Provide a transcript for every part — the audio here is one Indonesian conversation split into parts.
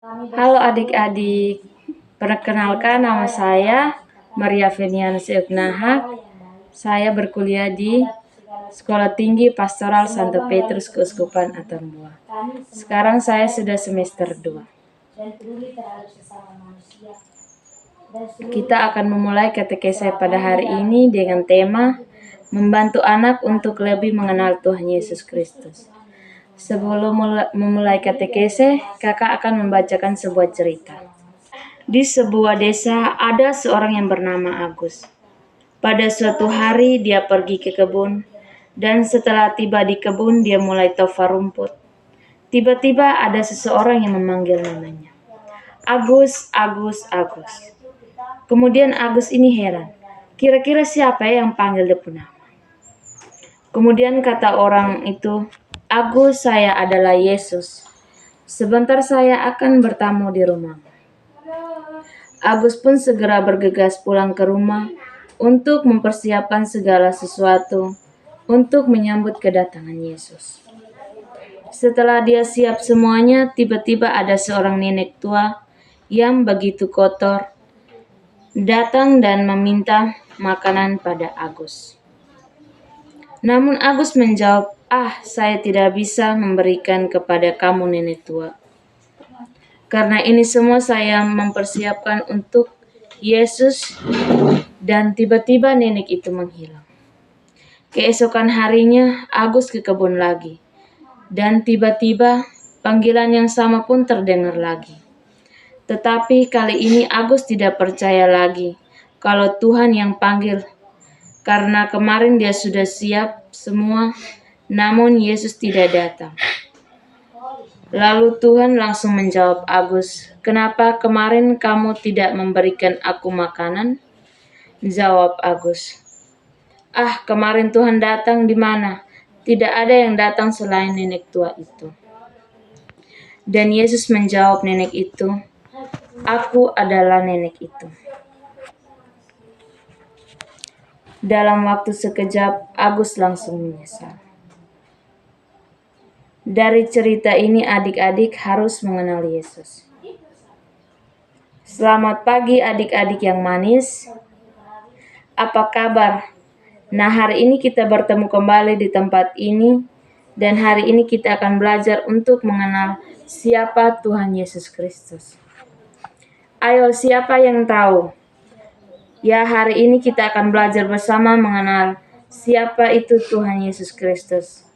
Halo adik-adik, perkenalkan nama saya Maria Fenian Seuknaha. Saya berkuliah di Sekolah Tinggi Pastoral Santo Petrus Keuskupan Atambua. Sekarang saya sudah semester 2. Kita akan memulai katekese pada hari ini dengan tema membantu anak untuk lebih mengenal Tuhan Yesus Kristus. Sebelum memulai katekese, kakak akan membacakan sebuah cerita. Di sebuah desa ada seorang yang bernama Agus. Pada suatu hari dia pergi ke kebun, dan setelah tiba di kebun dia mulai tofa rumput. Tiba-tiba ada seseorang yang memanggil namanya. Agus, Agus, Agus. Kemudian Agus ini heran. Kira-kira siapa yang panggil dia punya nama? Kemudian kata orang itu, Agus, saya adalah Yesus. Sebentar saya akan bertamu di rumahmu. Agus pun segera bergegas pulang ke rumah untuk mempersiapkan segala sesuatu untuk menyambut kedatangan Yesus. Setelah dia siap semuanya, tiba-tiba ada seorang nenek tua yang begitu kotor datang dan meminta makanan pada Agus. Namun Agus menjawab, saya tidak bisa memberikan kepada kamu nenek tua. Karena ini semua saya mempersiapkan untuk Yesus. Dan tiba-tiba nenek itu menghilang. Keesokan harinya Agus ke kebun lagi. Dan tiba-tiba panggilan yang sama pun terdengar lagi. Tetapi kali ini Agus tidak percaya lagi kalau Tuhan yang panggil. Karena kemarin dia sudah siap semua, namun Yesus tidak datang. Lalu Tuhan langsung menjawab Agus, kenapa kemarin kamu tidak memberikan aku makanan? Jawab Agus, kemarin Tuhan datang di mana? Tidak ada yang datang selain nenek tua itu. Dan Yesus menjawab nenek itu, aku adalah nenek itu. Dalam waktu sekejap, Agus langsung menyesal. Dari cerita ini adik-adik harus mengenal Yesus. Selamat pagi adik-adik yang manis. Apa kabar? Nah, hari ini kita bertemu kembali di tempat ini, dan hari ini kita akan belajar untuk mengenal siapa Tuhan Yesus Kristus. Ayo, siapa yang tahu? Ya, hari ini kita akan belajar bersama mengenal siapa itu Tuhan Yesus Kristus.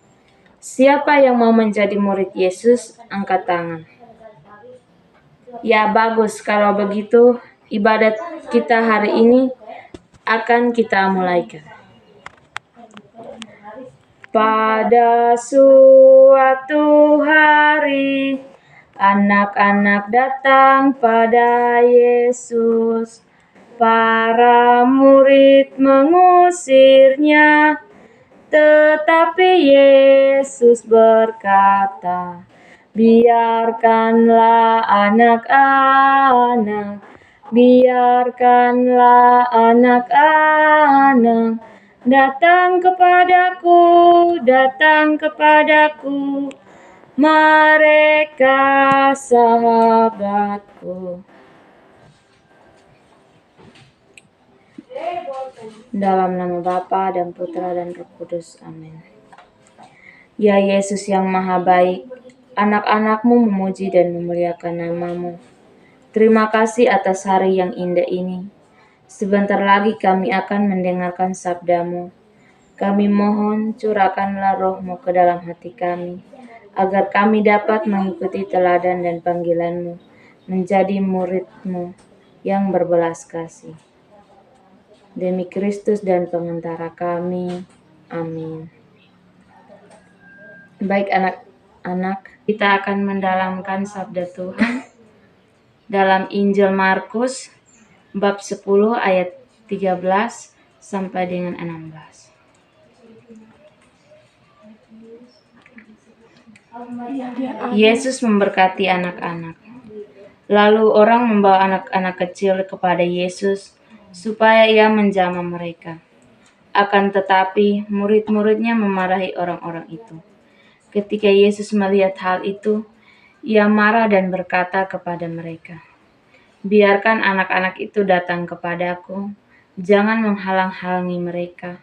Siapa yang mau menjadi murid Yesus? Angkat tangan. Ya, bagus. Kalau begitu, ibadat kita hari ini akan kita mulaikan. Pada suatu hari, anak-anak datang pada Yesus. Para murid mengusirnya, tetapi Yesus berkata, biarkanlah anak-anak, biarkanlah anak-anak datang kepadaku, mereka sahabatku. Dalam nama Bapa dan Putra dan Roh Kudus. Amin. Ya Yesus yang maha baik, anak-anak-Mu memuji dan memuliakan nama-Mu. Terima kasih atas hari yang indah ini. Sebentar lagi kami akan mendengarkan sabda-Mu. Kami mohon curahkanlah Roh-Mu ke dalam hati kami, agar kami dapat mengikuti teladan dan panggilan-Mu, menjadi murid-Mu yang berbelas kasih. Demi Kristus dan pengantara kami. Amin. Baik anak-anak, kita akan mendalamkan sabda Tuhan dalam Injil Markus bab 10 ayat 13 sampai dengan 16. Yesus memberkati anak-anak. Lalu orang membawa anak-anak kecil kepada Yesus supaya ia menjamah mereka. Akan tetapi murid-muridnya memarahi orang-orang itu. Ketika Yesus melihat hal itu, Ia marah dan berkata kepada mereka, "Biarkan anak-anak itu datang kepadaku, jangan menghalang-halangi mereka,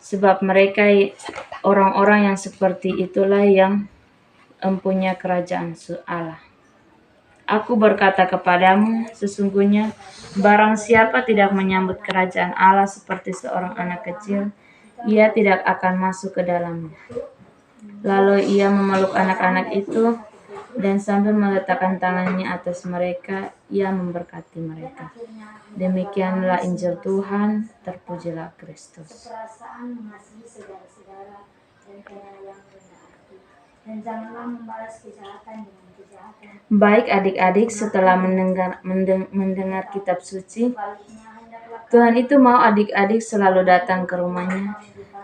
sebab mereka orang-orang yang seperti itulah yang empunya kerajaan Allah. Aku berkata kepadamu, sesungguhnya barang siapa tidak menyambut kerajaan Allah seperti seorang anak kecil, ia tidak akan masuk ke dalamnya." Lalu ia memeluk anak-anak itu, dan sambil meletakkan tangannya atas mereka, ia memberkati mereka. Demikianlah Injil Tuhan, terpujilah Kristus. Baik adik-adik, setelah mendengar kitab suci, Tuhan itu mau adik-adik selalu datang ke rumahnya.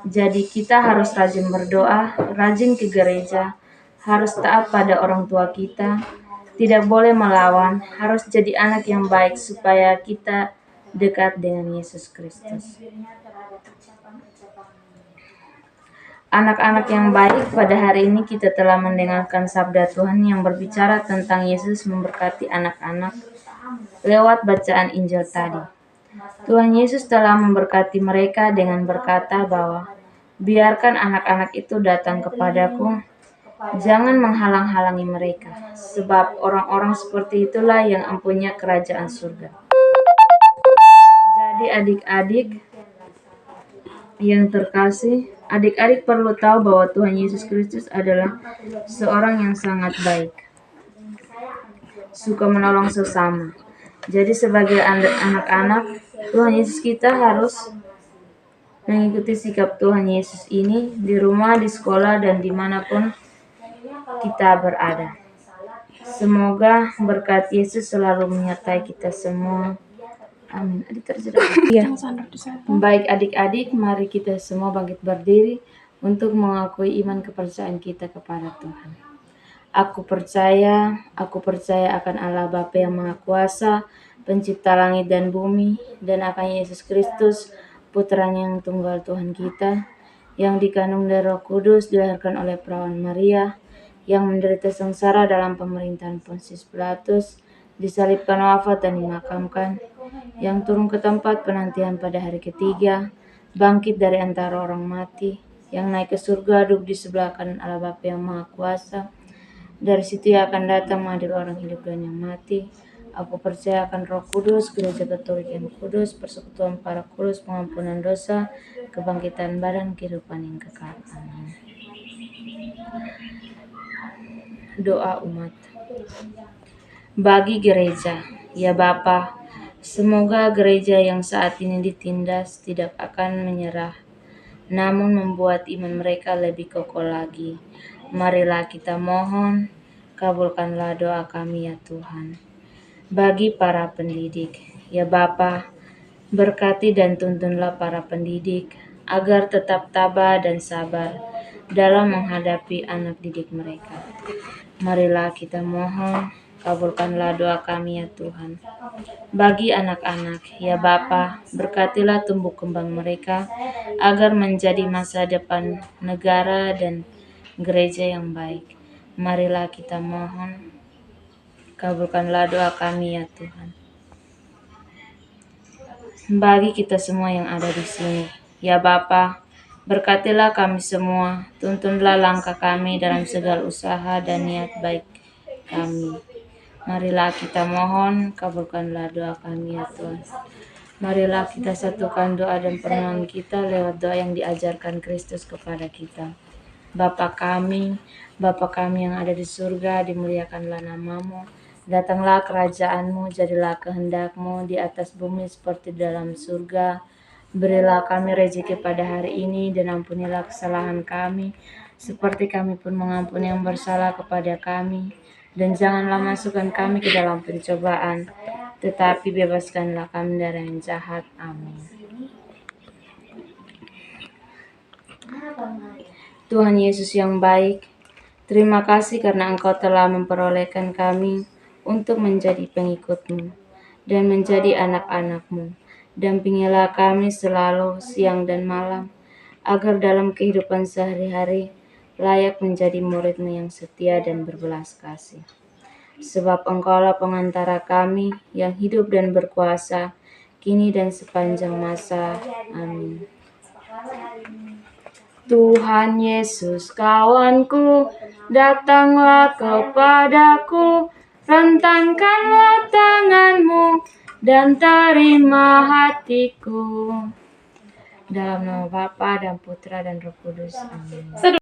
Jadi kita harus rajin berdoa, rajin ke gereja, harus taat pada orang tua kita, tidak boleh melawan, harus jadi anak yang baik supaya kita dekat dengan Yesus Kristus. Anak-anak yang baik, pada hari ini kita telah mendengarkan sabda Tuhan yang berbicara tentang Yesus memberkati anak-anak lewat bacaan Injil tadi. Tuhan Yesus telah memberkati mereka dengan berkata bahwa biarkan anak-anak itu datang kepadaku, jangan menghalang-halangi mereka, sebab orang-orang seperti itulah yang empunya kerajaan surga. Jadi adik-adik yang terkasih, adik-adik perlu tahu bahwa Tuhan Yesus Kristus adalah seorang yang sangat baik, suka menolong sesama. Jadi sebagai anak-anak, Tuhan Yesus kita harus mengikuti sikap Tuhan Yesus ini di rumah, di sekolah, dan dimanapun kita berada. Semoga berkat Yesus selalu menyertai kita semua. Amin. Adik terjerat. Iya. Baik adik-adik, mari kita semua bangkit berdiri untuk mengakui iman kepercayaan kita kepada Tuhan. Aku percaya akan Allah Bapa yang Maha Kuasa, pencipta langit dan bumi, dan akan Yesus Kristus, putranya yang tunggal Tuhan kita, yang dikandung dari Roh Kudus, dilahirkan oleh perawan Maria, yang menderita sengsara dalam pemerintahan Pontius Pilatus, disalibkan, wafat, dan dimakamkan, yang turun ke tempat penantian pada hari ketiga, bangkit dari antara orang mati, yang naik ke surga, duduk di sebelah kanan Allah Bapa yang Maha Kuasa. Dari situ ia akan datang mengadil orang hidup dan yang mati. Aku percaya akan Roh Kudus, Gereja Katolik yang kudus, persekutuan para kudus, pengampunan dosa, kebangkitan badan, kehidupan yang kekal. Amin. Doa umat. Bagi gereja, ya Bapa, semoga gereja yang saat ini ditindas tidak akan menyerah, namun membuat iman mereka lebih kokoh lagi. Marilah kita mohon, kabulkanlah doa kami ya Tuhan. Bagi para pendidik, ya Bapa, berkati dan tuntunlah para pendidik agar tetap tabah dan sabar dalam menghadapi anak didik mereka. Marilah kita mohon, kabulkanlah doa kami ya Tuhan. Bagi anak-anak, ya Bapa, berkatilah tumbuh kembang mereka agar menjadi masa depan negara dan gereja yang baik. Marilah kita mohon, kabulkanlah doa kami ya Tuhan. Bagi kita semua yang ada di sini, ya Bapa, berkatilah kami semua, tuntunlah langkah kami dalam segala usaha dan niat baik kami. Marilah kita mohon, kabulkanlah doa kami ya Tuhan. Marilah kita satukan doa dan permohonan kita lewat doa yang diajarkan Kristus kepada kita. Bapa kami yang ada di surga, dimuliakanlah namamu. Datanglah kerajaanmu, jadilah kehendakmu di atas bumi seperti di dalam surga. Berilah kami rezeki pada hari ini, dan ampunilah kesalahan kami, seperti kami pun mengampuni yang bersalah kepada kami. Dan janganlah masukkan kami ke dalam pencobaan, tetapi bebaskanlah kami dari yang jahat. Amin. Tuhan Yesus yang baik, terima kasih karena Engkau telah memperolehkan kami untuk menjadi pengikut-Mu dan menjadi anak-anak-Mu. Dampingilah kami selalu siang dan malam, agar dalam kehidupan sehari-hari layak menjadi murid-Mu yang setia dan berbelas kasih. sebab Engkaulah pengantara kami yang hidup dan berkuasa, kini dan sepanjang masa. Amin. Tuhan Yesus kawanku, datanglah kepadaku, rentangkanlah tanganmu, dan terima hatiku. Dalam nama Bapa dan Putra dan Roh Kudus. Amin.